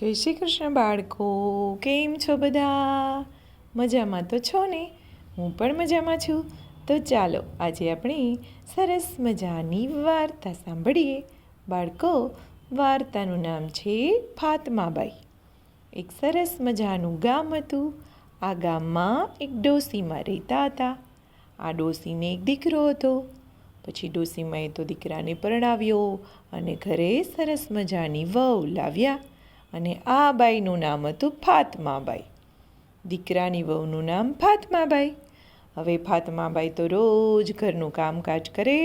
જય શ્રી કૃષ્ણ બાળકો, કેમ છો બધા? મજામાં તો છો ને? હું પણ મજામાં છું. તો ચાલો આજે આપણે સરસ મજાની વાર્તા સાંભળીએ. બાળકો, વાર્તાનું નામ છે ફાતમાબાઈ. એક સરસ મજાનું ગામ હતું. આ ગામમાં એક ડોસીમાં રહેતા હતા. આ ડોસીને એક દીકરો હતો. પછી ડોસીમાએ તો દીકરાને પરણાવ્યો અને ઘરે સરસ મજાની વહુ લાવ્યા. અને આ બાઈનું નામ હતું ફાતમાબાઈ. દીકરાની વહુનું નામ ફાતમાબાઈ. હવે ફાતમાબાઈ તો રોજ ઘરનું કામકાજ કરે,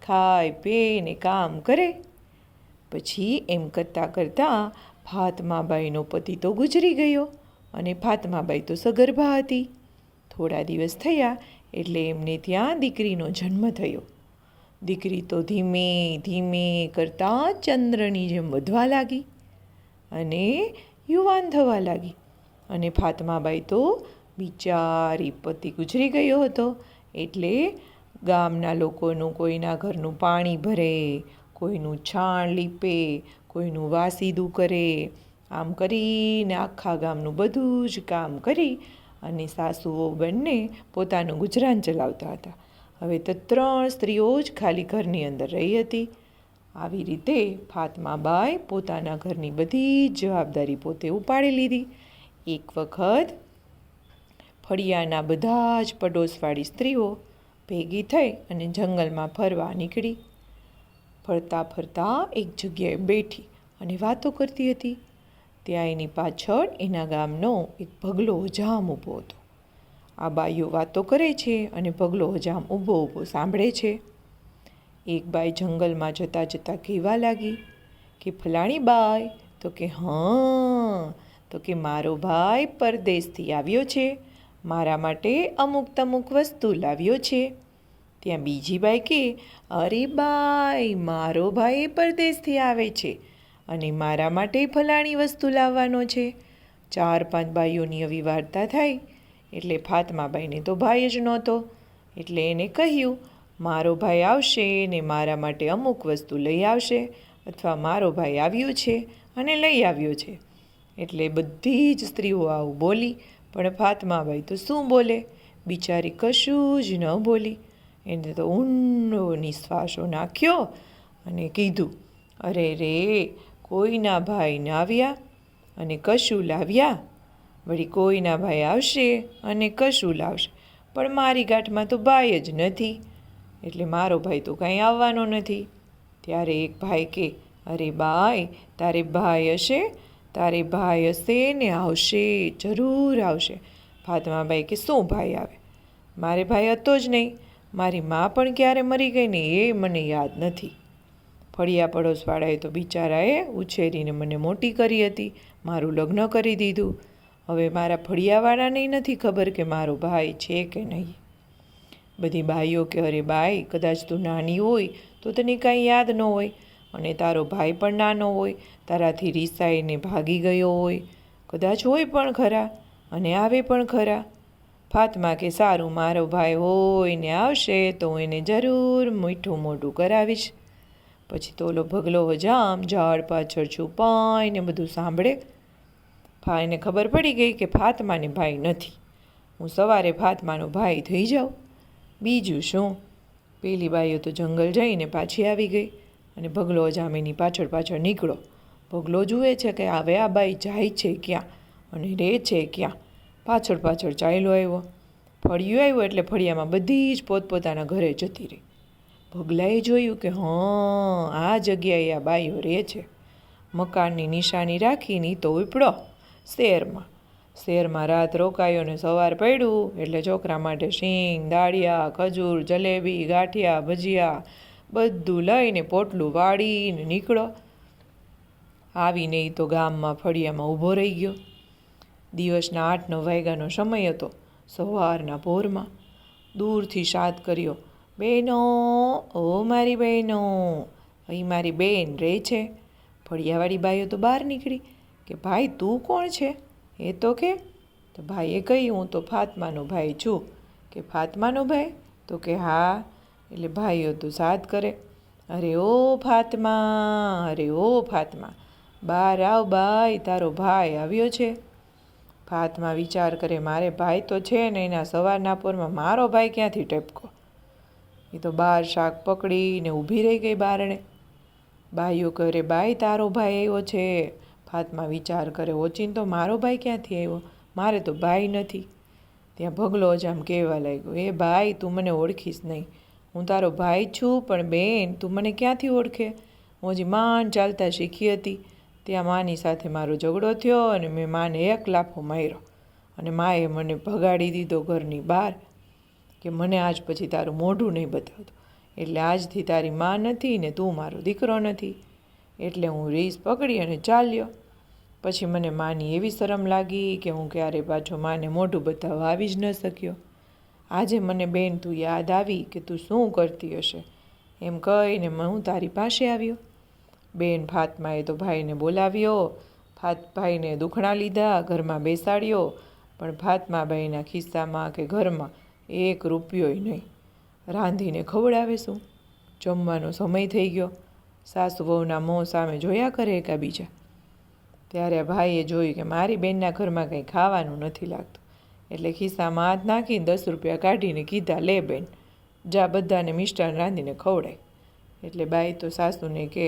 ખાય પીએ ને કામ કરે. પછી એમ કરતાં કરતાં ફાતમાબાઈનો પતિ તો ગુજરી ગયો અને ફાતમાબાઈ તો સગર્ભા હતી. થોડા દિવસ થયા એટલે એમને ત્યાં દીકરીનો જન્મ થયો. દીકરી તો ધીમે ધીમે કરતાં ચંદ્રની જેમ વધવા લાગી અને યુવાન થવા લાગી. અને ફાતમાબાઈ તો બિચારી પતિ ગુજરી ગયો હતો એટલે ગામના લોકોનું કોઈના ઘરનું પાણી ભરે, કોઈનું છાણ લીપે, કોઈનું વાસીદું કરે. આમ કરીને આખા ગામનું બધું જ કામ કરી અને સાસુઓ બંને પોતાનું ગુજરાન ચલાવતા હતા. હવે તો 3 સ્ત્રીઓ જ ખાલી ઘરની અંદર રહી હતી. આવી રીતે ફાતમાબાઈ પોતાના ઘરની બધી જ જવાબદારી પોતે ઉપાડી લીધી. એક વખત ફળિયાના બધા જ પડોશવાળી સ્ત્રીઓ ભેગી થઈ અને જંગલમાં ફરવા નીકળી. ફરતા ફરતા એક જગ્યાએ બેઠી અને વાતો કરતી હતી. ત્યાં એની પાછળ એના ગામનો એક ભગલો હજામ ઊભો હતો. આ બાઈઓ વાતો કરે છે અને ભગલો હજામ ઊભો ઊભો સાંભળે છે. એક બાઈ જંગલમાં જતાં જતાં કહેવા લાગી કે ફલાણી બાઈ, તો કે હા, તો કે મારો ભાઈ પરદેશથી આવ્યો છે, મારા માટે અમુક તમુક વસ્તુ લાવ્યો છે. ત્યાં બીજી બાઈ કે અરે બાઈ, મારો ભાઈ પરદેશથી આવે છે અને મારા માટે ફલાણી વસ્તુ લાવવાનો છે. 4-5 બાઈઓની આવી વાર્તા થાય એટલે ફાતમાબાઈને તો ભાઈ જ નહોતો. એટલે એને કહ્યું મારો ભાઈ આવશે ને મારા માટે અમુક વસ્તુ લઈ આવશે, અથવા મારો ભાઈ આવ્યો છે અને લઈ આવ્યો છે. એટલે બધી જ સ્ત્રીઓ આવું બોલી, પણ ફાતમાબાઈ તો શું બોલે? બિચારી કશું જ ન બોલી. એને તો ઊંડો નિશ્વાસો નાખ્યો અને કીધું અરે રે, કોઈના ભાઈ ન આવ્યા અને કશું લાવ્યા, વળી કોઈના ભાઈ આવશે અને કશું લાવશે, પણ મારી ગાંઠમાં તો ભાઈ જ નથી, એટલે મારો ભાઈ તો કાંઈ આવવાનો નથી. ત્યારે એક ભાઈ કે અરે બાઈ, તારે ભાઈ હશે ને આવશે, જરૂર આવશે. ફાતમાબાઈ કે શું ભાઈ આવે? મારે ભાઈ હતો જ નહીં. મારી મા પણ ક્યારે મરી ગઈ ને એ મને યાદ નથી. ફળિયા પડોશવાળાએ તો બિચારાએ ઉછેરીને મને મોટી કરી હતી, મારું લગ્ન કરી દીધું. હવે મારા ફળિયાવાળાને નથી ખબર કે મારો ભાઈ છે કે નહીં. બધી બાઈઓ કે અરે બાઈ, કદાચ તું નાની હોય તો તને કાંઈ યાદ ન હોય અને તારો ભાઈ પણ નાનો હોય, તારાથી રીસાઈને ભાગી ગયો હોય, કદાચ હોય પણ ખરા અને આવે પણ ખરા. ફાતમા કે સારું, મારો ભાઈ હોય ને આવશે તો હું એને જરૂર મીઠું મોઢું કરાવીશ. પછી તો ઓલો ભગલો હજામ ઝાડ પાછળ છુપાઈને બધું સાંભળે. એને ખબર પડી ગઈ કે ફાતમાને ભાઈ નથી. હું સવારે ફાતમાનો ભાઈ થઈ જાઉં. બીજું શું? પેલી બાઈઓ તો જંગલ જઈને પાછી આવી ગઈ અને ભગલો હજામ એની પાછળ પાછળ નીકળો. ભગલો જુએ છે કે હવે આ બાઈ જાય છે ક્યાં અને રહે છે ક્યાં. પાછળ પાછળ ચાલ્યો આવ્યો. ફળિયું આવ્યું એટલે ફળિયામાં બધી જ પોતપોતાના ઘરે જતી રહી. ભગલાએ જોયું કે આ જગ્યાએ આ બાઈઓ રહે છે. મકાનની નિશાની રાખીને તો ઉપડો શહેરમાં. શહેરમાં રાત રોકાયો ને સવાર પડ્યું એટલે છોકરા માટે શીંગ, દાળિયા, ખજૂર, જલેબી, ગાંઠિયા, ભજીયા બધું લઈને પોટલું વાળીને નીકળો. આવીને એ તો ગામમાં ફળિયામાં ઊભો રહી ગયો. દિવસના 8-9 વાગ્યાનો સમય હતો. સવારના ભોરમાં દૂરથી સાદ કર્યો, બહેનો, ઓ મારી બહેનો, અહીં મારી બેન રહે છે. ફળિયાવાળી બાઈઓ તો બહાર નીકળી કે ભાઈ તું કોણ છે એ તો કે. તો ભાઈએ કહ્યું હું તો ફાતમાનો ભાઈ છું. કે ફાતમાનો ભાઈ? તો કે હા. એટલે ભાઈઓ તો સાદ કરે, અરે ઓ ફાતમા, અરે ઓ ફાતમા, બહાર આવ બાઈ, તારો ભાઈ આવ્યો છે. ફાતમા વિચાર કરે, મારે ભાઈ તો છે ને, એના સવારના પોરમાં મારો ભાઈ ક્યાંથી ટપકો. એ તો બહાર શાક પકડીને ઊભી રહી ગઈ બારણે. બાઈઓ કરે, બાઈ તારો ભાઈ આવ્યો છે. ફાતમા વિચાર કરે, ઓચિંતો મારો ભાઈ ક્યાંથી આવ્યો, મારે તો ભાઈ નથી. ત્યાં ભગલો જ આમ કહેવા લાગ્યો, એ ભાઈ તું મને ઓળખીશ નહીં, હું તારો ભાઈ છું, પણ બેન તું મને ક્યાંથી ઓળખે. હું હજી માંડ ચાલતા શીખી હતી, ત્યાં માની સાથે મારો ઝઘડો થયો અને મેં માને એક લાફો માર્યો અને માએ મને ભગાડી દીધો ઘરની બહાર કે મને આજ પછી તારું મોઢું નહીં બતાવતો, એટલે આજથી તારી માં નથી ને તું મારો દીકરો નથી. એટલે હું રીસ પકડી અને ચાલ્યો. પછી મને માની એવી શરમ લાગી કે હું ક્યારે પાછો માને મોઢું બતાવવા આવી જ ન શક્યો. આજે મને બેન તું યાદ આવી કે તું શું કરતી હશે, એમ કહીને હું તારી પાસે આવ્યો. બેન ફાતમાએ તો ભાઈને બોલાવ્યો, ભાઈને દુખણા લીધા, ઘરમાં બેસાડ્યો, પણ ફાતમાબાઈના ખિસ્સામાં કે ઘરમાં 1 રૂપિયોય નહીં. રાંધીને ખવડાવે શું? જમવાનો સમય થઈ ગયો. સાસુ વહુના મોં સામે જોયા કરે એકાબીજા. ત્યારે ભાઈએ જોયું કે મારી બેનના ઘરમાં કંઈ ખાવાનું નથી લાગતું, એટલે ખિસ્સામાં હાથ નાખીને 10 રૂપિયા કાઢીને કીધા, લે બેન જા બધાને મિષ્ટાન રાંધીને ખવડાય. એટલે બાઈ તો સાસુને કે,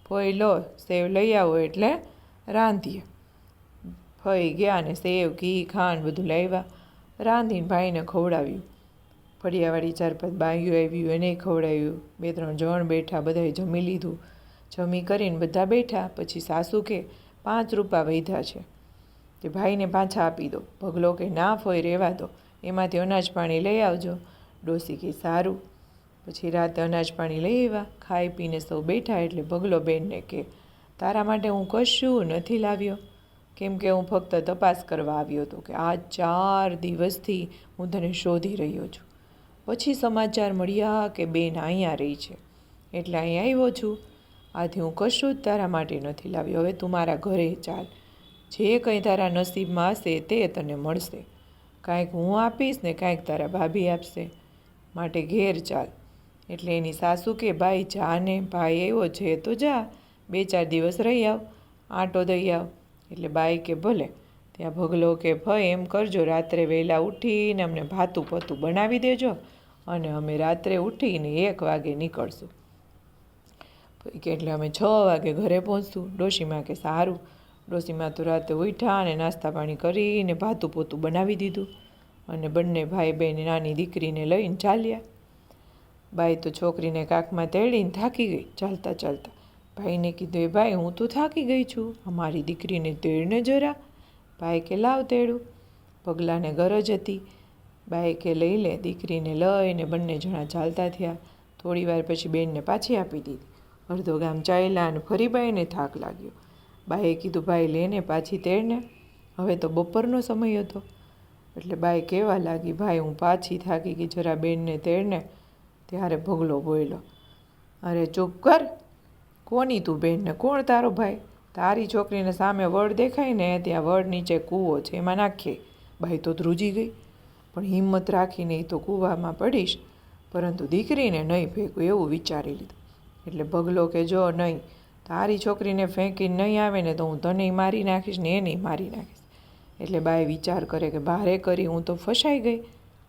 ફોઈ લો સેવ લઈ આવો એટલે રાંધીએ. ફઈ ગયા ને સેવ ઘી ખાંડ બધું લાવ્યા, રાંધીને ભાઈને ખવડાવ્યું. ફળિયાવાળી 4-5 બાઈઓ આવ્યું, એને ખવડાવ્યું. 2-3 જણ બેઠા, બધાએ જમી લીધું. જમી કરીને બધા બેઠા. પછી સાસુ કે 5 રૂપિયા વધ્યા છે તે ભાઈને પાછા આપી દો. ભગલો કે ના ફોઈ રહેવા દો, એમાંથી અનાજ પાણી લઈ આવજો. ડોસી કે સારું. પછી રાતે અનાજ પાણી લઈ આવ્યા. ખાઈ પીને સૌ બેઠા એટલે ભગલો બેનને કે, તારા માટે હું કશું નથી લાવ્યો, કેમ કે હું ફક્ત તપાસ કરવા આવ્યો હતો કે આ 4 દિવસથી હું તને શોધી રહ્યો છું. પછી સમાચાર મળ્યા કે બેન અહીંયા રહી છે, એટલે અહીં આવ્યો છું. આથી હું કશું જ તારા માટે નથી લાવ્યો. હવે તું મારા ઘરે ચાલ, જે કંઈ તારા નસીબમાં હશે તે તને મળશે. કાંઈક હું આપીશ ને કાંઈક તારા ભાભી આપશે, માટે ઘેર ચાલ. એટલે એની સાસુ કે, ભાઈ જા ને, ભાઈ આવ્યો છે તો જા, 2-4 દિવસ રહી આવ, આંટો દઈ આવ. એટલે બાઈ કે ભલે. ત્યાં ભગલો કે, ભાઈ એમ કરજો, રાત્રે વહેલા ઉઠીને અમને ભાતું પતું બનાવી દેજો અને અમે રાત્રે ઉઠીને 1 વાગે નીકળશું. કે એટલે અમે 6 વાગે ઘરે પહોંચશું. ડોશીમાં કે સારું. ડોશીમાં તો રાતે ઉઠ્યા અને નાસ્તા પાણી કરીને ભાતું પોતું બનાવી દીધું અને બંને ભાઈ બહેન નાની દીકરીને લઈને ચાલ્યા. બાઈ તો છોકરીને કાખમાં તેડીને થાકી ગઈ ચાલતા ચાલતા. ભાઈને કીધું, એ ભાઈ હું તો થાકી ગઈ છું, અમારી દીકરીને તેડને જરા. ભાઈ કે લાવ તેડું. પગલાને ગરજ હતી. બાઈ કે લઈ લે. દીકરીને લઈને બંને જણા ચાલતા થયા. થોડી વાર પછી બેનને પાછી આપી દીધી. અડધો ગામ ચાલ્યા અને ફરી બાઈને થાક લાગ્યો. બાઈએ કીધું, ભાઈ લેને પાછી તેડને. હવે તો બપોરનો સમય હતો. એટલે બાઈ કહેવા લાગી, ભાઈ હું પાછી થાકી ગઈ, જરા બેનને તેડને. ત્યારે ભગલો બોલ્યો, અરે ચૂપ કર, કોની તું બેનને, કોણ તારો ભાઈ? તારી છોકરીને સામે વડ દેખાય ને ત્યાં વડ નીચે કૂવો છે, એમાં નાખીએ. બાઈ તો ધ્રુજી ગઈ, પણ હિંમત રાખીને એ તો કૂવામાં પડીશ, પરંતુ દીકરીને નહીં ફેંકું એવું વિચારી લીધું. એટલે ભગલો કે, જો નહીં, તારી છોકરીને ફેંકીને નહીં આવે ને તો હું તને મારી નાખીશ ને એને મારી નાખીશ. એટલે બાઈ વિચાર કરે કે ભારે કરી હું તો ફસાઈ ગઈ,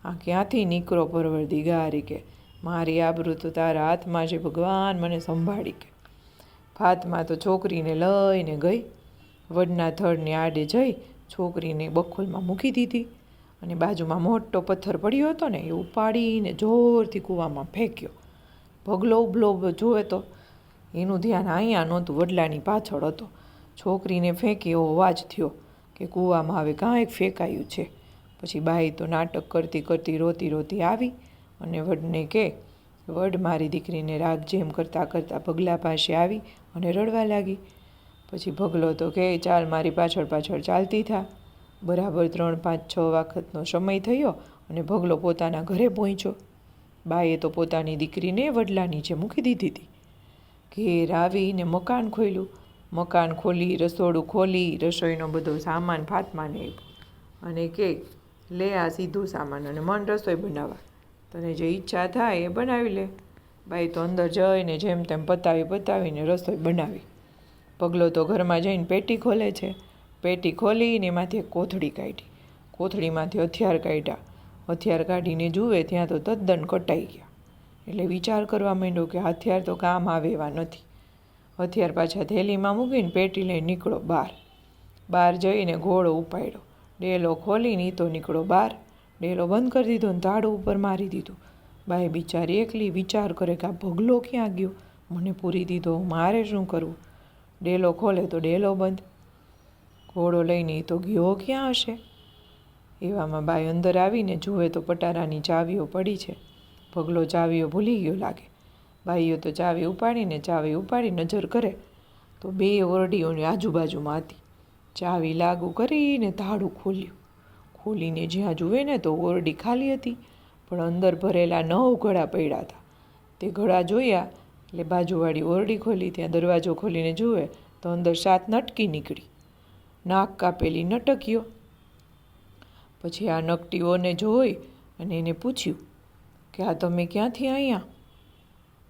આ ક્યાંથી નીકળો પરવરદિગારી, કે મારી આબરૂ તો તારા હાથમાં છે ભગવાન, મને સંભાળી. કે ફાતમા તો છોકરીને લઈને ગઈ, વડના થડની આડે જઈ છોકરીને બખોલમાં મૂકી દીધી અને બાજુમાં મોટો પથ્થર પડ્યો હતો ને એ ઉપાડીને જોરથી કૂવામાં ફેંક્યો. ભગલો ઉભલો જોવે તો એનું ધ્યાન અહીંયા નહોતું, વડલાની પાછળ હતો. છોકરીને ફેંકી એવો અવાજ થયો કે કૂવામાં હવે કાંઈક ફેંકાયું છે. પછી બાઈ તો નાટક કરતી કરતી રોતી રોતી આવી અને વડને કે, વડ મારી દીકરીને રાખજે એમ કરતાં કરતાં ભગલા પાસે આવી અને રડવા લાગી. પછી ભગલો તો કે, ચાલ મારી પાછળ પાછળ ચાલતી થા. બરાબર 3, 5, 6 વખતનો સમય થયો અને ભગલો પોતાના ઘરે પહોંચ્યો. બાઈએ તો પોતાની દીકરીને વડલા નીચે મૂકી દીધી હતી. ઘેર આવીને મકાન ખોલ્યું. મકાન ખોલી, રસોડું ખોલી, રસોઈનો બધો સામાન ફાતમાને આપ્યો અને કે, લે આ સીધું સામાન અને મન રસોઈ બનાવવા, તને જે ઈચ્છા થાય એ બનાવી લે. બાઈ તો અંદર જઈને જેમ તેમ પતાવીને રસોઈ બનાવી. પગલો તો ઘરમાં જઈને પેટી ખોલે છે. પેટી ખોલીને એમાંથી એક કોથળી કાઢી. કોથળીમાંથી હથિયાર કાઢ્યા. હથિયાર કાઢીને જુએ ત્યાં તો તદ્દન કટાઈ ગયા. એટલે વિચાર કરવા માંડ્યો કે હથિયાર તો કામ આવે એવા નથી. હથિયાર પાછા થેલીમાં મૂકીને પેટી લઈને નીકળો બહાર. બહાર જઈને ઘોડો ઉપાડ્યો. ડેલો ખોલીને ઈ તો નીકળો બહાર. ડેલો બંધ કરી દીધો ને તાળું ઉપર મારી દીધું. બાઈ બિચારી એકલી વિચાર કરે કે આ ભગલો ક્યાં ગયો, મને પૂરી દીધો, મારે શું કરવું. ડેલો ખોલે તો ડેલો બંધ. ઘોડો લઈને તો ગયો ક્યાં હશે. એવામાં બાઈ અંદર આવીને જુએ તો પટારાની ચાવીઓ પડી છે. ભગલો ચાવીઓ ભૂલી ગયો લાગે. બાઈઓ તો ચાવી ઉપાડી નજર કરે તો બે ઓરડીઓની આજુબાજુમાં હતી. ચાવી લાગુ કરીને તાળું ખોલ્યું. ખોલીને જ્યાં જુએ ને તો ઓરડી ખાલી હતી, પણ અંદર ભરેલા 9 ઘડા પડ્યા હતા. તે ઘડા જોયા એટલે બાજુવાળી ઓરડી ખોલી. ત્યાં દરવાજો ખોલીને જુએ તો અંદર 7 નટકી નીકળી. નાક કાપેલી નટકીઓ. પછી આ નકટીઓને જોઈ અને એને પૂછ્યું કે આ તમે ક્યાંથી અહીંયા.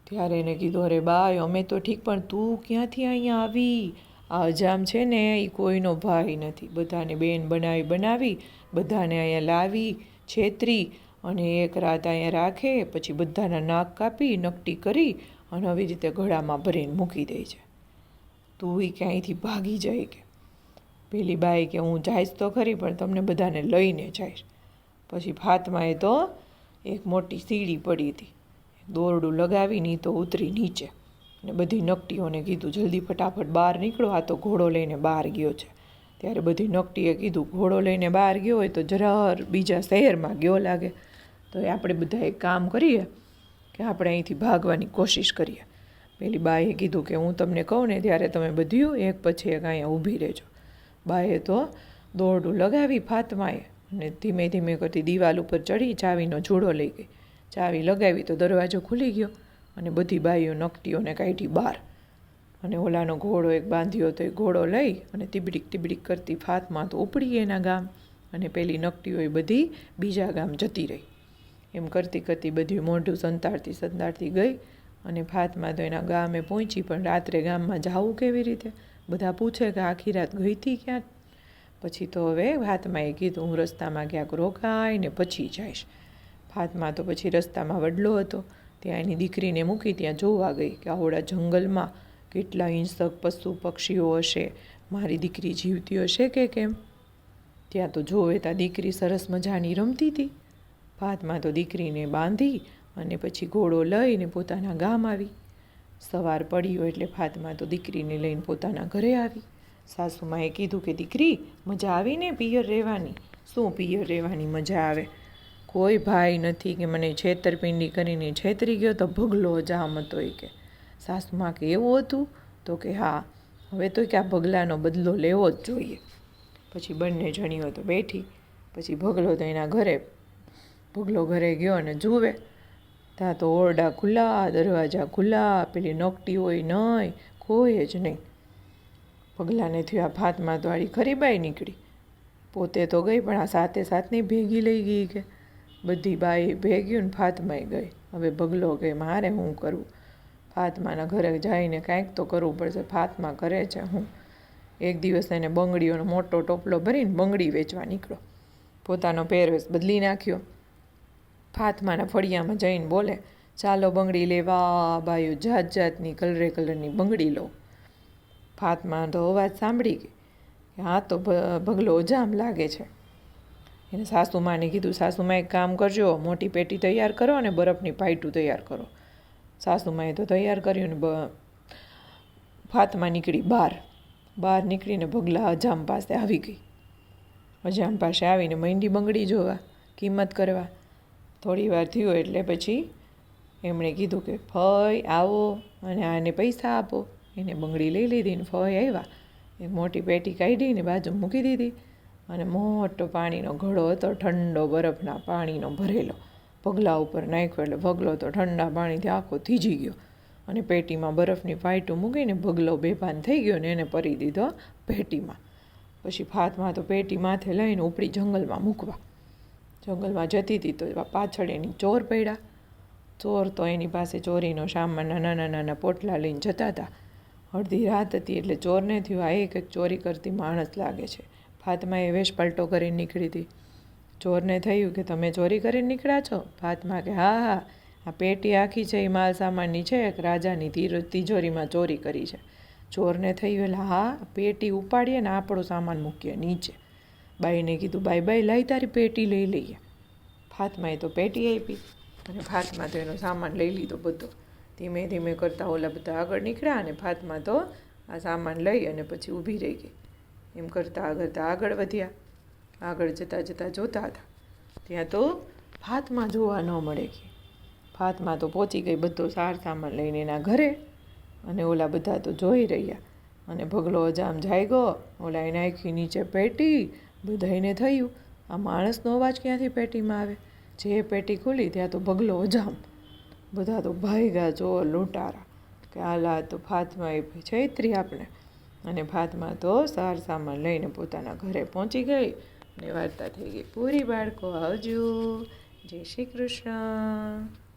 ત્યારે એને કીધું, અરે બાઈ અમે તો ઠીક, પણ તું ક્યાંથી અહીંયા આવી. આ અજામ છે ને એ કોઈનો ભાઈ નથી. બધાને બેન બનાવી બધાને અહીંયા લાવી છેતરી અને એક રાત અહીંયા રાખે, પછી બધાના નાક કાપી નકટી કરી અને આવી રીતે ગળામાં ભરીને મૂકી દે છે. તું એ ક્યાંયથી ભાગી જાય કે. પેલી બાઈ કે હું જઈશ તો ખરી, પણ તમને બધાને લઈને જઈશ. પછી ફાતમાએ તો એક મોટી સીડી પડી હતી, દોરડું લગાવીને તો ઉતરી નીચે અને બધી નકટીઓને કીધું જલ્દી ફટાફટ બહાર નીકળો, આ તો ઘોડો લઈને બહાર ગયો છે. ત્યારે બધી નકટીએ કીધું ઘોડો લઈને બહાર ગયો હોય તો જરા બીજા શહેરમાં ગયો લાગે, તો આપણે બધા એક કામ કરીએ કે આપણે અહીંથી ભાગવાની કોશિશ કરીએ. પેલી બાઈએ કીધું કે હું તમને કહું ને ત્યારે તમે બધું એક પછી એક અહીંયા ઊભી રહેજો. બાઈએ તો દોરડું લગાવી ફાતમાએ અને ધીમે ધીમે કરતી દિવાલ ઉપર ચડી ચાવીનો જુડો લઈ ગઈ. ચાવી લગાવી તો દરવાજો ખુલી ગયો અને બધી બાઈઓ નકટીઓને કાઢી બહાર. અને ઓલાનો ઘોડો એક બાંધ્યો તો એ ઘોડો લઈ અને તીબડીક કરતી ફાતમા તો ઉપડી એના ગામ, અને પેલી નકટીઓ એ બધી બીજા ગામ જતી રહી. એમ કરતી બધી મોઢું સંતાડતી ગઈ અને ફાતમા તો એના ગામે પહોંચી. પણ રાત્રે ગામમાં જવું કેવી રીતે? બધા પૂછે કે આખી રાત ગઈ હતી ક્યાં. પછી તો હવે ફાતમાએ કીધું હું રસ્તામાં ક્યાંક રોકાઈને પછી જઈશ. ફાતમા તો પછી રસ્તામાં વડલો હતો ત્યાં એની દીકરીને મૂકી ત્યાં જોવા ગઈ કે આવડા જંગલમાં કેટલા હિંસક પશુ પક્ષીઓ હશે, મારી દીકરી જીવતી હશે કે કેમ. ત્યાં તો જોવે ત્યાં દીકરી સરસ મજાની રમતી હતી. ફાતમા તો દીકરીને બાંધી અને પછી ઘોડો લઈને પોતાના ગામ આવી. સવાર પડ્યો એટલે ફાતમા તો દીકરીને લઈને પોતાના ઘરે આવી. સાસુમાએ કીધું કે દીકરી મજા આવી ને પિયર રહેવાની. શું પિયર રહેવાની મજા આવે, કોઈ ભાઈ નથી કે મને છેતરપિંડી કરીને છેતરી ગયો તો ભગલો જામ હતો એ કે. સાસુમાં કે એવું હતું? તો કે હા, હવે તો કે આ ભગલાનો બદલો લેવો જ જોઈએ. પછી બંને જણીઓ તો બેઠી. પછી ભગલો તો એના ભગલો ઘરે ગયો અને જુએ ત્યાં તો ઓરડા ખુલ્લા, દરવાજા ખુલ્લા, પેલી નકટી હોય નહીં, કોઈ જ નહીં. ભગલાને થયું આ ફાતમા તો આડી ખરી બાઈ નીકળી. પોતે તો ગઈ પણ આ સાથની ભેગી લઈ ગઈ કે. બધી બાઈ ભેગ્યું ને ફાતમાએ ગઈ. હવે ભગલો કે મારે શું કરવું, ફાતમાના ઘરે જઈને કાંઈક તો કરવું પડશે. ફાતમા કરે છે હું. એક દિવસ એને બંગડીઓનો મોટો ટોપલો ભરીને બંગડી વેચવા નીકળ્યો. પોતાનો પહેરવેશ બદલી નાખ્યો. ફાતમાના ફળિયામાં જઈને બોલે ચાલો બંગડી લેવા. બાયું જાતની કલરની બંગડી લો. ફાતમા તો અવાજ સાંભળી ગઈ કે હા તો ભગલો જામ લાગે છે. એને સાસુમાને કીધું સાસુમા એક કામ કરજો, મોટી પેટી તૈયાર કરો અને બરફની પાઇટું તૈયાર કરો. સાસુમાએ તો તૈયાર કર્યું ને ફાતમા નીકળી બહાર નીકળીને ભગલા અજામ પાસે આવી ગઈ. અજામ પાસે આવીને મહેંદી બંગડી જોવા, કિંમત કરવા. થોડી વાર થયો એટલે પછી એમણે કીધું કે ફઈ આવો અને આને પૈસા આપો. એને બંગડી લઈ લીધી ને ફઈ આવ્યા. એક મોટી પેટી કાઢીને બાજુ મૂકી દીધી અને મોટો પાણીનો ઘડો હતો, ઠંડો બરફના પાણીનો ભરેલો, ભગલા ઉપર નાખ્યો. એટલે ભગલો તો ઠંડા પાણીથી આખો થીજી ગયો અને પેટીમાં બરફની પાઇટું મૂકીને ભગલો બેભાન થઈ ગયો ને એને પરી દીધો પેટીમાં. પછી ફાતમા તો પેટી માથે લઈને ઉપડી જંગલમાં મૂકવા. જંગલમાં જતી હતી તો પાછળ એની ચોર પડ્યા. ચોર તો એની પાસે ચોરીનો સામાન નાના પોટલા લઈને જતા હતા અડધી રાત હતી એટલે ચોરને થયું આ એક ચોરી કરતી માણસ લાગે છે. ફાતમા એ વેશ પલટો કરીને નીકળી હતી. ચોરને થયું કે તમે ચોરી કરીને નીકળ્યા છો? ફાતમા કે હા હા, આ પેટી આખી છે એ માલ સામાનની છે, એક રાજાની તિજોરીમાં ચોરી કરી છે. ચોરને થયું એટલે હા, પેટી ઉપાડીએ ને આપણો સામાન મૂકીએ નીચે. બાઈને કીધું બાઈ બાઈ લાઈ તારી પેટી લઈ લઈએ. ફાતમાએ તો પેટી આપી અને ફાતમા તો એનો સામાન લઈ લીધો બધો. ધીમે ધીમે કરતાં ઓલા બધા આગળ નીકળ્યા અને ફાતમા તો આ સામાન લઈ અને પછી ઊભી રહી ગઈ. એમ કરતાં આગળ વધ્યા. આગળ જતાં જોતા હતા ત્યાં તો ફાતમા જોવા ન મળે કે. ફાતમા તો પહોંચી ગઈ બધો સાર સામાન લઈને એના ઘરે અને ઓલા બધા તો જોઈ રહ્યા અને ભગલો અજામ જાગ્યો. ઓલા એને નાખી નીચે પેટી. બધાઈને થયું આ માણસનો અવાજ ક્યાંથી પેટીમાં આવે. જે પેટી ખુલી ત્યાં તો ભગલો અજામ. બધા તો ભાગ્યા ચોર લૂંટારા કે આલા તો ફાતમાએ છેતરી આપણે. અને ફાતમા તો સાર સામાન લઈને પોતાના ઘરે પહોંચી ગઈ અને વાર્તા થઈ ગઈ પૂરી. બાળકો આવજો. જય શ્રી કૃષ્ણ.